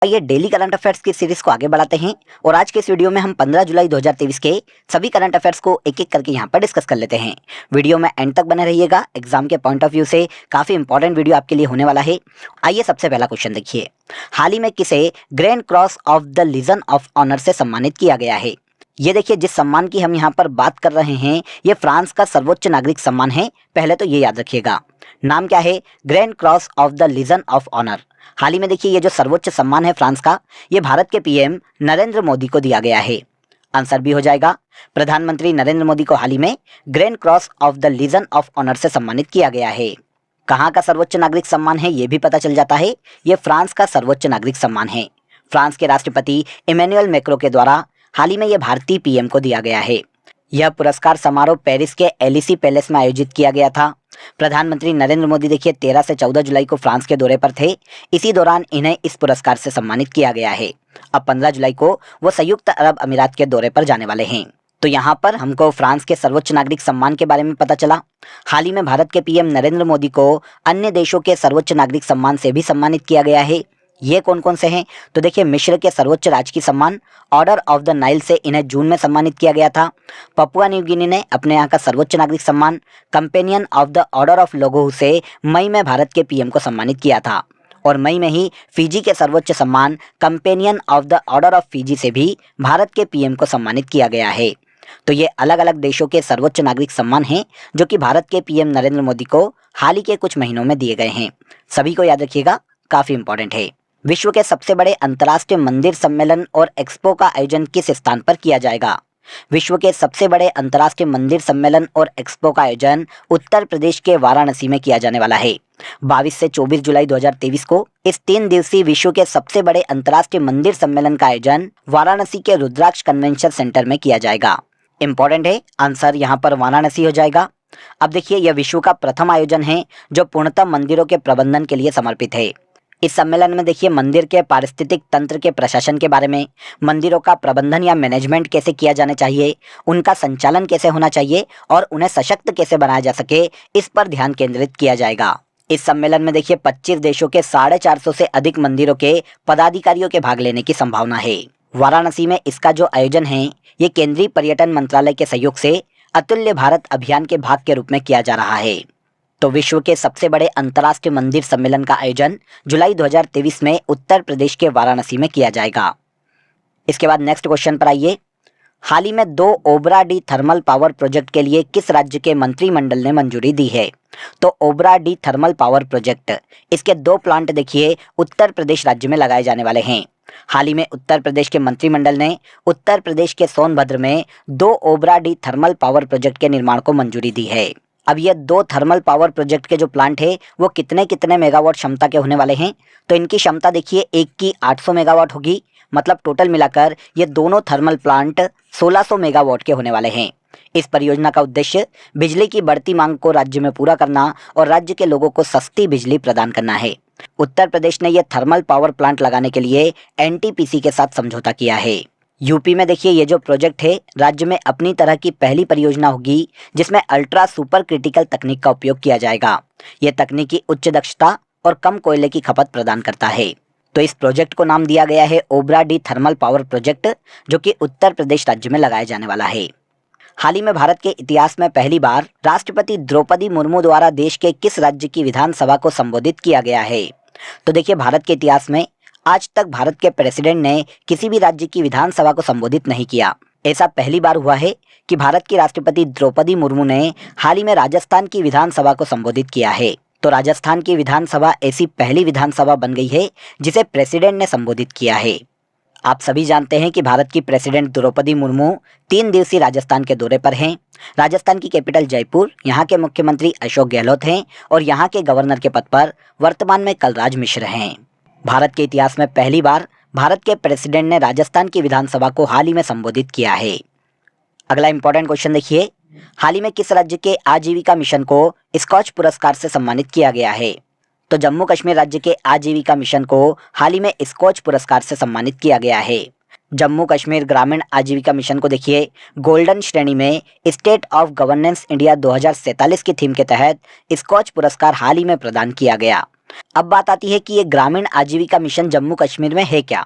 आइए daily current affairs की series को आगे बढ़ाते हैं और आज के इस वीडियो में हम 15 जुलाई 2023 के सभी करंट अफेयर्स को एक एक करके यहाँ पर डिस्कस कर लेते हैं। वीडियो में एंड तक बने रहिएगा, एग्जाम के पॉइंट ऑफ व्यू से काफी इंपॉर्टेंट वीडियो आपके लिए होने वाला है। आइए सबसे पहला क्वेश्चन देखिए, हाल ही में किसे Grand cross of the legion of Honour से सम्मानित किया गया है? ये देखिए, जिस सम्मान की हम यहाँ पर बात कर रहे हैं ये फ्रांस का सर्वोच्च नागरिक सम्मान है। पहले तो ये याद रखिएगा, नाम क्या है? Grand cross of the legion of honour. हाल ही में देखिए ये जो सर्वोच्च सम्मान है फ्रांस का, ये भारत के पीएम नरेंद्र मोदी को दिया गया है। आंसर भी हो जाएगा, प्रधानमंत्री नरेंद्र मोदी को हाल ही में Grand cross of the legion of Honour से सम्मानित किया गया है। कहाँ का सर्वोच्च नागरिक सम्मान है ये भी पता चल जाता है, ये फ्रांस का सर्वोच्च नागरिक सम्मान है। फ्रांस के राष्ट्रपति इमैनुअल मैक्रों के द्वारा हाल ही में यह भारतीय पीएम को दिया गया है। यह पुरस्कार समारोह पेरिस के एलिसी पैलेस में आयोजित किया गया था। प्रधानमंत्री नरेंद्र मोदी देखिए 13 से 14 जुलाई को फ्रांस के दौरे पर थे। इसी दौरान इन्हें इस पुरस्कार से सम्मानित किया गया है। अब 15 जुलाई को वो संयुक्त अरब अमीरात के दौरे पर जाने वाले हैं। तो यहाँ पर हमको फ्रांस के सर्वोच्च नागरिक सम्मान के बारे में पता चला। हाल ही में भारत के पीएम नरेंद्र मोदी को अन्य देशों के सर्वोच्च नागरिक सम्मान से भी सम्मानित किया गया है। ये कौन कौन से हैं? तो देखिए, मिस्र के सर्वोच्च राजकीय सम्मान ऑर्डर ऑफ द नाइल से इन्हें जून में सम्मानित किया गया था। पपुआ न्यू गिनी ने अपने यहाँ का सर्वोच्च नागरिक सम्मान companion of the order of लोगोहू से मई में भारत के पीएम को सम्मानित किया था। और मई में ही फिजी के सर्वोच्च सम्मान companion of the order of Fiji से भी भारत के पीएम को सम्मानित किया गया है। तो ये अलग अलग देशों के सर्वोच्च नागरिक सम्मान हैं जो कि भारत के पीएम नरेंद्र मोदी को हाल ही के कुछ महीनों में दिए गए हैं। सभी को याद रखिएगा, काफी इंपॉर्टेंट है। विश्व के सबसे बड़े अंतर्राष्ट्रीय मंदिर सम्मेलन और एक्सपो का आयोजन किस स्थान पर किया जाएगा? विश्व के सबसे बड़े अंतर्राष्ट्रीय मंदिर सम्मेलन और एक्सपो का आयोजन उत्तर प्रदेश के वाराणसी में किया जाने वाला है। 22 से 24 जुलाई 2023 को इस 3 दिवसीय विश्व के सबसे बड़े अंतर्राष्ट्रीय मंदिर सम्मेलन का आयोजन वाराणसी के रुद्राक्ष कन्वेंशन सेंटर में किया जाएगा। इंपॉर्टेंट है, आंसर यहाँ पर वाराणसी हो जाएगा। अब देखिए, यह विश्व का प्रथम आयोजन है जो पूर्णतः मंदिरों के प्रबंधन के लिए समर्पित है। इस सम्मेलन में देखिए मंदिर के पारिस्थितिक तंत्र के प्रशासन के बारे में, मंदिरों का प्रबंधन या मैनेजमेंट कैसे किया जाना चाहिए, उनका संचालन कैसे होना चाहिए और उन्हें सशक्त कैसे बनाया जा सके, इस पर ध्यान केंद्रित किया जाएगा। इस सम्मेलन में देखिए 25 देशों के 450 से अधिक मंदिरों के पदाधिकारियों के भाग लेने की संभावना है। वाराणसी में इसका जो आयोजन है ये केंद्रीय पर्यटन मंत्रालय के सहयोग से अतुल्य भारत अभियान के भाग के रूप में किया जा रहा है। तो विश्व के सबसे बड़े अंतर्राष्ट्रीय मंदिर सम्मेलन का आयोजन जुलाई 2023 में उत्तर प्रदेश के वाराणसी में किया जाएगा। इसके बाद नेक्स्ट क्वेश्चन पर आइए, हाल ही में 2 Obra D thermal power project के लिए किस राज्य के मंत्रिमंडल ने मंजूरी दी है? तो Obra D thermal power project, इसके 2 प्लांट देखिए उत्तर प्रदेश राज्य में लगाए जाने वाले हैं। हाल ही में उत्तर प्रदेश के मंत्रिमंडल ने उत्तर प्रदेश के सोनभद्र में 2 Obra D thermal power project के निर्माण को मंजूरी दी है। अब ये 2 थर्मल पावर प्रोजेक्ट के जो प्लांट है वो कितने कितने मेगावाट क्षमता के होने वाले हैं? तो इनकी क्षमता देखिए एक की 800 मेगावाट होगी, मतलब टोटल मिलाकर ये दोनों थर्मल प्लांट 1600 मेगावाट के होने वाले हैं। इस परियोजना का उद्देश्य बिजली की बढ़ती मांग को राज्य में पूरा करना और राज्य के लोगों को सस्ती बिजली प्रदान करना है। उत्तर प्रदेश ने यह थर्मल पावर प्लांट लगाने के लिए एनटीपीसी के साथ समझौता किया है। यूपी में देखिए ये जो प्रोजेक्ट है राज्य में अपनी तरह की पहली परियोजना होगी जिसमें अल्ट्रा सुपर क्रिटिकल तकनीक का उपयोग किया जाएगा। यह तकनीकी उच्च दक्षता और कम कोयले की खपत प्रदान करता है। तो इस प्रोजेक्ट को नाम दिया गया है Obra D thermal power project, जो कि उत्तर प्रदेश राज्य में लगाया जाने वाला है। हाल ही में भारत के इतिहास में पहली बार राष्ट्रपति द्रौपदी मुर्मू द्वारा देश के किस राज्य की विधानसभा को संबोधित किया गया है? तो देखिए, भारत के इतिहास में आज तक भारत के प्रेसिडेंट ने किसी भी राज्य की विधानसभा को संबोधित नहीं किया। ऐसा पहली बार हुआ है कि भारत की राष्ट्रपति द्रौपदी मुर्मू ने हाल ही में राजस्थान की विधानसभा को संबोधित किया है। तो राजस्थान की विधानसभा ऐसी पहली विधानसभा बन गई है जिसे प्रेसिडेंट ने संबोधित किया है। आप सभी जानते हैं कि भारत की प्रेसिडेंट द्रौपदी मुर्मू 3 दिवसीय राजस्थान के दौरे पर हैं। राजस्थान की कैपिटल जयपुर, यहाँ के मुख्यमंत्री अशोक गहलोत हैं और यहाँ के गवर्नर के पद पर वर्तमान में कलराज मिश्र हैं। भारत के इतिहास में पहली बार भारत के प्रेसिडेंट ने राजस्थान की विधानसभा को हाल ही में संबोधित किया है। अगला इंपॉर्टेंट क्वेश्चन देखिए, हाल ही में किस राज्य के आजीविका मिशन को स्कॉच पुरस्कार से सम्मानित किया गया है? तो जम्मू कश्मीर राज्य के आजीविका मिशन को हाल ही में स्कॉच पुरस्कार से सम्मानित किया गया है। जम्मू कश्मीर ग्रामीण आजीविका मिशन को देखिए गोल्डन श्रेणी में स्टेट ऑफ गवर्नेंस इंडिया 2047 की थीम के तहत स्कॉच पुरस्कार हाल ही में प्रदान किया गया। अब बात आती है कि ये ग्रामीण आजीविका मिशन जम्मू कश्मीर में है क्या।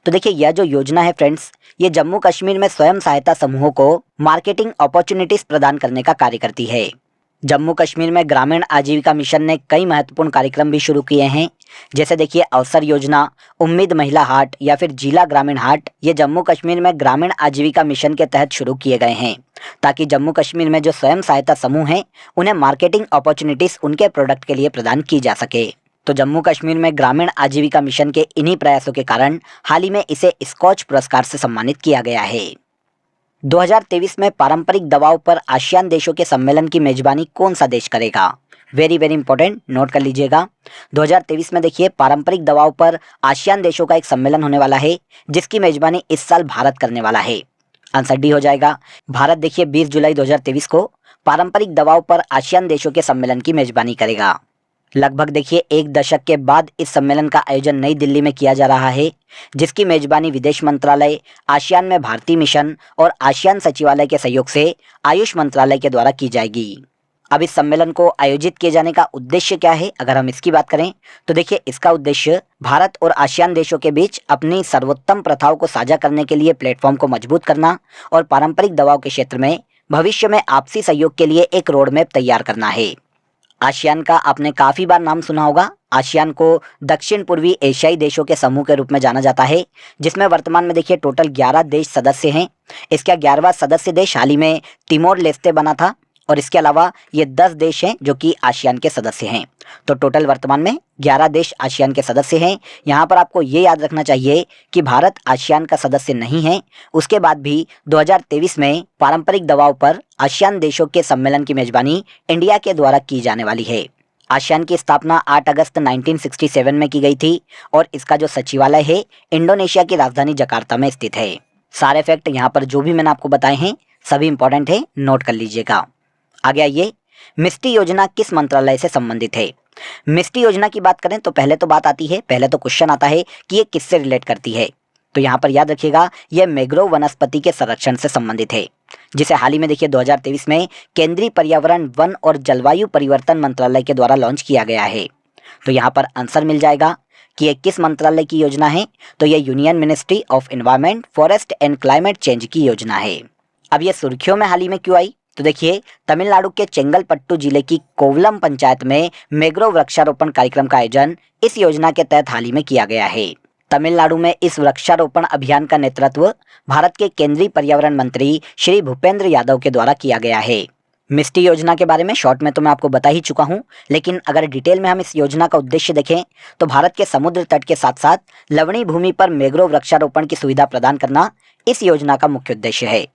तो देखिए यह जो योजना है फ्रेंड्स, ये जम्मू कश्मीर में स्वयं सहायता समूहों को मार्केटिंग अपॉर्चुनिटीज प्रदान करने का कार्य करती है। जम्मू कश्मीर में ग्रामीण आजीविका मिशन ने कई महत्वपूर्ण कार्यक्रम भी शुरू किए हैं। जैसे देखिए अवसर योजना, उम्मीद महिला हाट या फिर जिला ग्रामीण हाट, ये जम्मू कश्मीर में ग्रामीण आजीविका मिशन के तहत शुरू किए गए हैं, ताकि जम्मू कश्मीर में जो स्वयं सहायता समूह हैं उन्हें मार्केटिंग अपॉर्चुनिटीज उनके प्रोडक्ट के लिए प्रदान की जा सके। तो जम्मू कश्मीर में ग्रामीण आजीविका मिशन के इन्हीं प्रयासों के कारण हाल ही में इसे स्कॉच पुरस्कार से सम्मानित किया गया है। 2023 में पारंपरिक दवाओं पर आसियान देशों के सम्मेलन की मेजबानी कौन सा देश करेगा? वेरी वेरी इंपॉर्टेंट, नोट कर लीजिएगा। 2023 में देखिए पारंपरिक दवाओं पर आसियान देशों का एक सम्मेलन होने वाला है, जिसकी मेजबानी इस साल भारत करने वाला है। आंसर डी हो जाएगा। भारत देखिए 20 जुलाई 2023 को पारंपरिक दवाओं पर आसियान देशों के सम्मेलन की मेजबानी करेगा। लगभग देखिए एक दशक के बाद इस सम्मेलन का आयोजन नई दिल्ली में किया जा रहा है, जिसकी मेजबानी विदेश मंत्रालय, आसियान में भारतीय मिशन और आसियान सचिवालय के सहयोग से आयुष मंत्रालय के द्वारा की जाएगी। अब इस सम्मेलन को आयोजित किए जाने का उद्देश्य क्या है, अगर हम इसकी बात करें तो देखिए इसका उद्देश्य भारत और आसियान देशों के बीच अपनी सर्वोत्तम प्रथाओं को साझा करने के लिए प्लेटफॉर्म को मजबूत करना और पारंपरिक दवाओं के क्षेत्र में भविष्य में आपसी सहयोग के लिए एक रोड मैप तैयार करना है। आसियान का आपने काफी बार नाम सुना होगा। आसियान को दक्षिण पूर्वी एशियाई देशों के समूह के रूप में जाना जाता है, जिसमें वर्तमान में देखिए टोटल 11 देश सदस्य हैं। इसका 11वां सदस्य देश हाल ही में तिमोर लेस्ते बना था और इसके अलावा ये 10 देश हैं जो कि आसियान के सदस्य हैं। तो टोटल वर्तमान में 11 देश आसियान के सदस्य हैं। यहाँ पर आपको ये याद रखना चाहिए कि भारत आसियान का सदस्य नहीं है। उसके बाद भी 2023 में पारंपरिक दवाओं पर आसियान देशों के सम्मेलन की मेजबानी इंडिया के द्वारा की जाने वाली है। आसियान की स्थापना 8 अगस्त 1967 में की गई थी और इसका जो सचिवालय है इंडोनेशिया की राजधानी जकार्ता में स्थित है। सारे फैक्ट यहाँ पर जो भी मैंने आपको बताए हैं सभी इंपॉर्टेंट है, नोट कर लीजिएगा। आगे आइए, मिस्टी योजना किस मंत्रालय से संबंधित है? मिस्टी योजना की बात करें तो पहले तो क्वेश्चन आता है कि ये किससे रिलेट करती है। तो यहाँ पर याद रखिएगा यह मैंग्रोव वनस्पति के संरक्षण से संबंधित है, जिसे हाल ही में देखिए 2023 में केंद्रीय पर्यावरण, वन और जलवायु परिवर्तन मंत्रालय के द्वारा लॉन्च किया गया है। तो यहाँ पर आंसर मिल जाएगा कि यह किस मंत्रालय की योजना है। तो यह union ministry of environment, forest and climate change की योजना है। अब यह सुर्खियों में हाल ही में क्यों आई? तो देखिए तमिलनाडु के चेंगलपट्टू जिले की कोवलम पंचायत में मैंग्रोव वृक्षारोपण कार्यक्रम का आयोजन इस योजना के तहत हाल ही में किया गया है। तमिलनाडु में इस वृक्षारोपण अभियान का नेतृत्व भारत के केंद्रीय पर्यावरण मंत्री श्री भूपेंद्र यादव के द्वारा किया गया है। मिस्टी योजना के बारे में शॉर्ट में तो मैं आपको बता ही चुका हूं, लेकिन अगर डिटेल में हम इस योजना का उद्देश्य देखें तो भारत के समुद्र तट के साथ साथ लवणीय भूमि पर मैंग्रोव वृक्षारोपण की सुविधा प्रदान करना इस योजना का मुख्य उद्देश्य है।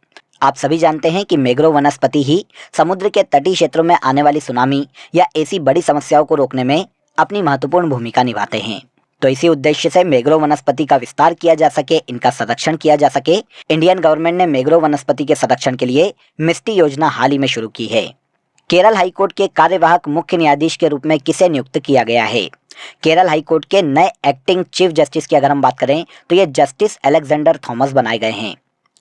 आप सभी जानते हैं कि मैंग्रोव वनस्पति ही समुद्र के तटीय क्षेत्रों में आने वाली सुनामी या ऐसी बड़ी समस्याओं को रोकने में अपनी महत्वपूर्ण भूमिका निभाते हैं। तो इसी उद्देश्य से मैंग्रोव वनस्पति का विस्तार किया जा सके, इनका संरक्षण किया जा सके, इंडियन गवर्नमेंट ने मैंग्रोव वनस्पति के संरक्षण के लिए मिस्टी योजना हाल ही में शुरू की है। केरल हाईकोर्ट के कार्यवाहक मुख्य न्यायाधीश के रूप में किसे नियुक्त किया गया है? केरल हाईकोर्ट के नए एक्टिंग चीफ जस्टिस की अगर हम बात करें तो ये जस्टिस अलेक्जेंडर थॉमस बनाए गए हैं।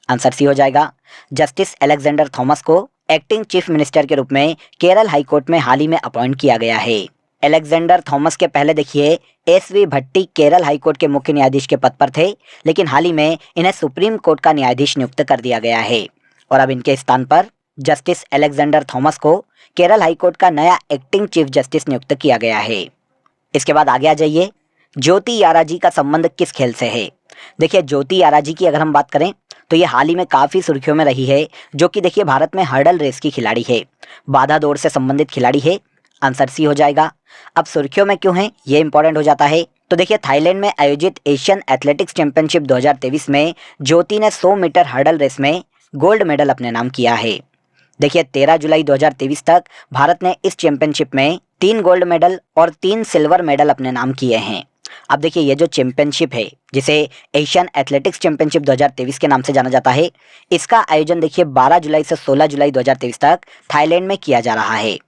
आंसर सी हो जाएगा। जस्टिस अलेक्जेंडर थॉमस को एक्टिंग चीफ मिनिस्टर के रूप में केरल हाईकोर्ट में हाल ही में अपॉइंट किया गया है। अलेक्जेंडर थॉमस के पहले देखिए एस.वी. भट्टी केरल हाईकोर्ट के मुख्य न्यायाधीश के पद पर थे, लेकिन हाल ही में इन्हें सुप्रीम कोर्ट का न्यायाधीश नियुक्त कर दिया गया है और अब इनके स्थान पर जस्टिस अलेक्जेंडर थॉमस को केरल हाईकोर्ट का नया एक्टिंग चीफ जस्टिस नियुक्त किया गया है। इसके बाद आगे आ जाइए, ज्योति याराजी का संबंध किस खेल से है? देखिए ज्योति याराजी की अगर हम बात करें तो ये हाल ही में काफी सुर्खियों में रही है, जो कि देखिए भारत में हर्डल रेस की खिलाड़ी है, बाधा दौड़ से संबंधित खिलाड़ी है। आंसर सी हो जाएगा। अब सुर्खियों में क्यों है ये इंपॉर्टेंट हो जाता है। तो देखिए थाईलैंड में आयोजित एशियन एथलेटिक्स चैंपियनशिप 2023 में ज्योति ने 100 मीटर हर्डल रेस में गोल्ड मेडल अपने नाम किया है। देखिए 13 जुलाई 2023 तक भारत ने इस चैंपियनशिप में 3 गोल्ड मेडल और 3 सिल्वर मेडल अपने नाम किए हैं। अब देखिए ये जो चैंपियनशिप है, जिसे एशियन एथलेटिक्स चैंपियनशिप 2023 के नाम से जाना जाता है, इसका आयोजन देखिए 12 जुलाई से 16 जुलाई 2023 तक थाईलैंड में किया जा रहा है।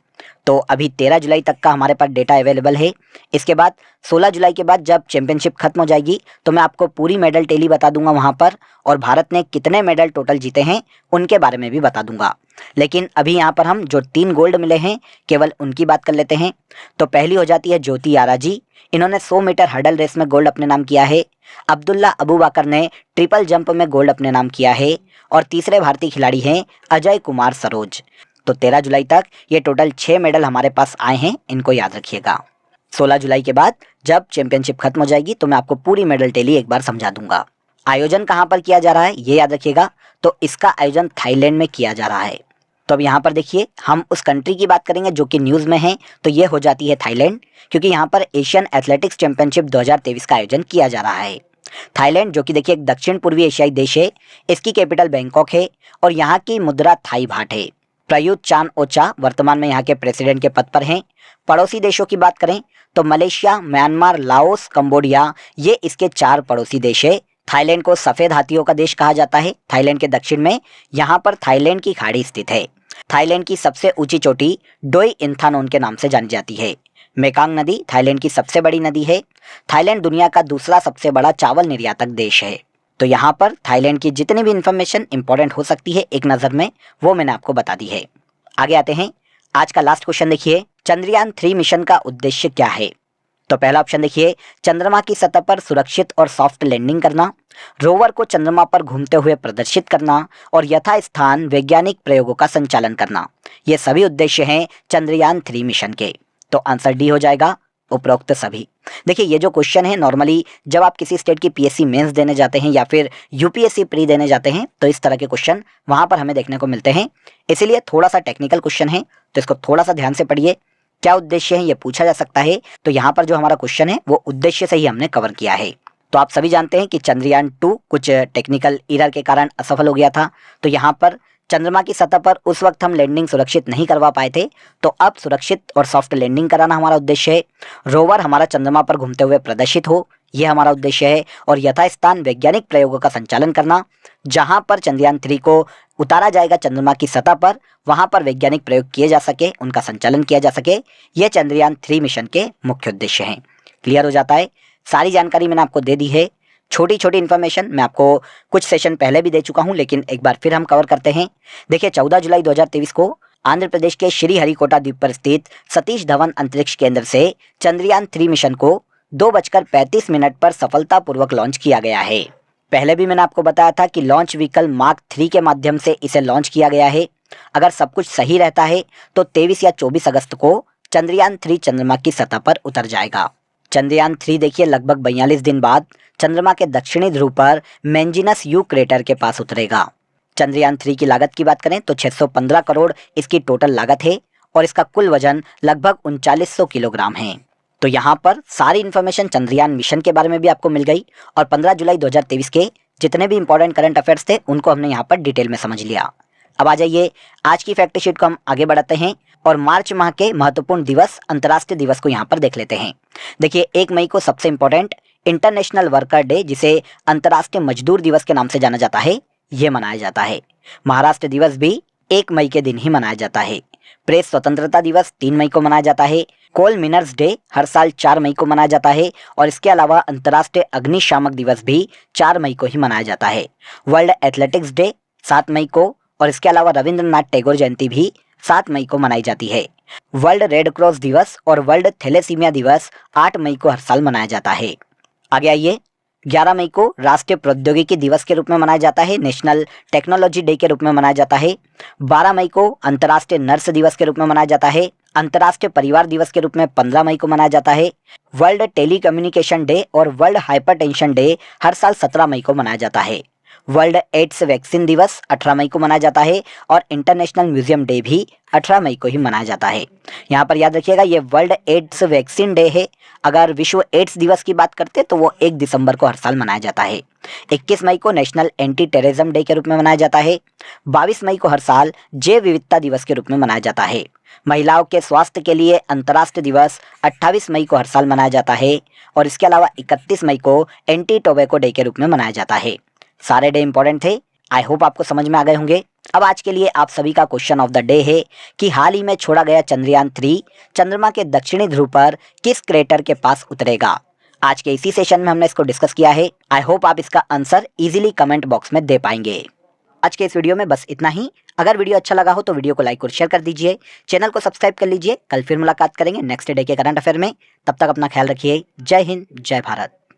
तो अभी 13 जुलाई तक का हमारे पास डेटा अवेलेबल है। इसके बाद 16 जुलाई के बाद जब चैंपियनशिप खत्म हो जाएगी तो मैं आपको पूरी मेडल टेली बता दूंगा वहाँ पर, और भारत ने कितने मेडल टोटल जीते हैं उनके बारे में भी बता दूंगा। लेकिन अभी यहाँ पर हम जो 3 गोल्ड मिले हैं केवल उनकी बात कर लेते हैं। तो पहली हो जाती है ज्योति आरा जी, इन्होंने 100 मीटर हर्डल रेस में गोल्ड अपने नाम किया है। अब्दुल्ला अबू बकर ने ट्रिपल जंप में गोल्ड अपने नाम किया है। और तीसरे भारतीय खिलाड़ी हैं अजय कुमार सरोज। तो 13 जुलाई तक ये टोटल 6 मेडल हमारे पास आए हैं, इनको याद रखिएगा। 16 जुलाई के बाद जब चैंपियनशिप खत्म हो जाएगी तो मैं आपको पूरी मेडल टेली एक बार समझा दूंगा। आयोजन कहाँ पर किया जा रहा है ये याद रखिएगा। तो इसका आयोजन थाईलैंड में किया जा रहा है। तो अब यहाँ पर देखिए हम उस कंट्री की बात करेंगे जो कि न्यूज़ में है, तो ये हो जाती है थाईलैंड, क्योंकि यहाँ पर एशियन एथलेटिक्स चैंपियनशिप 2023 का आयोजन किया जा रहा है। थाईलैंड जो कि देखिए एक दक्षिण पूर्वी एशियाई देश है, इसकी कैपिटल बैंकॉक है और यहाँ की मुद्रा थाई बाट है। प्रयुत चान ओचा वर्तमान में यहाँ के प्रेसिडेंट के पद पर हैं। पड़ोसी देशों की बात करें तो मलेशिया, म्यांमार, लाओस, कंबोडिया, ये इसके 4 पड़ोसी देश है। थाईलैंड को सफ़ेद हाथियों का देश कहा जाता है। थाईलैंड के दक्षिण में यहाँ पर थाईलैंड की खाड़ी स्थित है। थाईलैंड की सबसे ऊंची चोटी डोई इंथानोन के नाम से जानी जाती है। मेकांग नदी थाईलैंड की सबसे बड़ी नदी है। थाईलैंड दुनिया का दूसरा सबसे बड़ा चावल निर्यातक देश है। तो यहाँ पर थाईलैंड की जितनी भी इंफॉर्मेशन इंपॉर्टेंट हो सकती है एक नज़र में, वो मैंने आपको बता दी है। आगे आते हैं, आज का लास्ट क्वेश्चन देखिए, चंद्रयान 3 मिशन का उद्देश्य क्या है। तो पहला ऑप्शन देखिए, चंद्रमा की सतह पर सुरक्षित और सॉफ्ट लैंडिंग करना, रोवर को चंद्रमा पर घूमते हुए प्रदर्शित करना और यथास्थान वैज्ञानिक प्रयोगों का संचालन करना। ये सभी उद्देश्य हैं चंद्रयान 3 मिशन के। तो आंसर डी हो जाएगा, उपरोक्त सभी। देखिए ये जो क्वेश्चन है नॉर्मली जब आप किसी स्टेट की पीएससी मेंस देने जाते हैं या फिर यूपीएससी प्री देने जाते हैं तो इस तरह के क्वेश्चन वहां पर हमें देखने को मिलते हैं। इसीलिए थोड़ा सा टेक्निकल क्वेश्चन है तो इसको थोड़ा सा ध्यान से पढ़िए। क्या उद्देश्य है ये पूछा जा सकता है, तो यहाँ पर जो हमारा क्वेश्चन है वो उद्देश्य से ही हमने कवर किया है। तो आप सभी जानते हैं कि चंद्रयान 2 कुछ टेक्निकल एरर के कारण असफल हो गया था। तो यहाँ पर चंद्रमा की सतह पर उस वक्त हम लैंडिंग सुरक्षित नहीं करवा पाए थे, तो अब सुरक्षित और सॉफ्ट लैंडिंग कराना हमारा उद्देश्य है। रोवर हमारा चंद्रमा पर घूमते हुए प्रदर्शित हो, ये हमारा उद्देश्य है। और यथास्थान वैज्ञानिक प्रयोगों का संचालन करना, जहां पर चंद्रयान 3 को उतारा जाएगा चंद्रमा की सतह पर, वहां पर वैज्ञानिक प्रयोग किए जा सके, उनका संचालन किया जा सके, ये चंद्रयान 3 मिशन के मुख्य उद्देश्य हैं। क्लियर हो जाता है। सारी जानकारी मैंने आपको दे दी है। छोटी छोटी इन्फॉर्मेशन मैं आपको कुछ सेशन पहले भी दे चुका हूं, लेकिन एक बार फिर हम कवर करते हैं। देखिए 14 जुलाई 2023 को आंध्र प्रदेश के श्रीहरिकोटा द्वीप पर स्थित सतीश धवन अंतरिक्ष केंद्र से चंद्रयान 3 मिशन को 2:35 पर सफलतापूर्वक लॉन्च किया गया है। पहले भी मैंने आपको बताया था कि लॉन्च व्हीकल मार्क 3 के माध्यम से इसे लॉन्च किया गया है। अगर सब कुछ सही रहता है तो 23 या 24 अगस्त को चंद्रयान 3 चंद्रमा की सतह पर उतर जाएगा। चंद्रयान 3 देखिए लगभग 42 दिन बाद चंद्रमा के दक्षिणी ध्रुव पर मेंजिनस यू क्रेटर के पास उतरेगा। चंद्रयान 3 की लागत की बात करें तो 615 करोड़ इसकी टोटल लागत है और इसका कुल वजन लगभग 3900 किलोग्राम है। तो यहाँ पर सारी इन्फॉर्मेशन चंद्रयान मिशन के बारे में भी आपको मिल गई और 15 जुलाई 2023 के जितने भी इंपॉर्टेंट करंट अफेयर्स थे उनको हमने यहाँ पर डिटेल में समझ लिया। अब आ जाइए आज की फैक्ट शीट को हम आगे बढ़ाते हैं और मार्च माह के महत्वपूर्ण दिवस, अंतर्राष्ट्रीय दिवस को यहाँ पर देख लेते हैं। देखिए 1 मई को सबसे इंपॉर्टेंट इंटरनेशनल वर्कर डे, जिसे अंतर्राष्ट्रीय मजदूर दिवस के नाम से जाना जाता है, ये मनाया जाता है। महाराष्ट्र दिवस भी 1 मई के दिन ही मनाया जाता है। प्रेस स्वतंत्रता दिवस 3 मई को मनाया जाता है। कोल मिनर्स डे हर साल 4 मई को मनाया जाता है और इसके अलावा अंतर्राष्ट्रीय अग्निशामक दिवस भी 4 मई को ही मनाया जाता है। वर्ल्ड एथलेटिक्स डे 7 मई को और इसके अलावा रविंद्रनाथ टैगोर जयंती भी 7 मई को मनाई जाती है। वर्ल्ड रेड क्रॉस दिवस और वर्ल्ड थैलेसीमिया दिवस 8 मई को हर साल मनाया जाता है। आगे आइए, 11 मई को राष्ट्रीय प्रौद्योगिकी दिवस के रूप में मनाया जाता है, नेशनल टेक्नोलॉजी डे के रूप में मनाया जाता है। 12 मई को अंतर्राष्ट्रीय नर्स दिवस के रूप में मनाया जाता है। अंतर्राष्ट्रीय परिवार दिवस के रूप में 15 मई को मनाया जाता है। वर्ल्ड टेलीकम्युनिकेशन डे और वर्ल्ड हाइपरटेंशन डे हर साल 17 मई को मनाया जाता है। वर्ल्ड एड्स वैक्सीन दिवस 18 मई को मनाया जाता है और इंटरनेशनल म्यूजियम डे भी 18 मई को ही मनाया जाता है। यहाँ पर याद रखिएगा ये वर्ल्ड एड्स वैक्सीन डे है। अगर विश्व एड्स दिवस की बात करते तो वो 1 दिसंबर को हर साल मनाया जाता है। 21 मई को नेशनल एंटी टेररिज्म डे के रूप में मनाया जाता है। 22 मई को हर साल जैव विविधता दिवस के रूप में मनाया जाता है। महिलाओं के स्वास्थ्य के लिए अंतर्राष्ट्रीय दिवस 28 मई को हर साल मनाया जाता है और इसके अलावा 31 मई को एंटी टोबैको डे के रूप में मनाया जाता है। सारे डे इंपॉर्टेंट थे। आई होप आपको समझ में आ गए होंगे। अब आज के लिए आप सभी का क्वेश्चन ऑफ द डे है कि हाल ही में छोड़ा गया चंद्रयान 3 चंद्रमा के दक्षिणी ध्रुव पर किस क्रेटर के पास उतरेगा। आज के इसी सेशन में हमने इसको डिस्कस किया है। आई होप आप इसका आंसर इजीली कमेंट बॉक्स में दे पाएंगे। आज के इस वीडियो में बस इतना ही। अगर वीडियो अच्छा लगा हो तो वीडियो को लाइक और शेयर कर दीजिए, चैनल को सब्सक्राइब कर लीजिए। कल फिर मुलाकात करेंगे नेक्स्ट डे के करंट अफेयर में। तब तक अपना ख्याल रखिए। जय हिंद, जय भारत।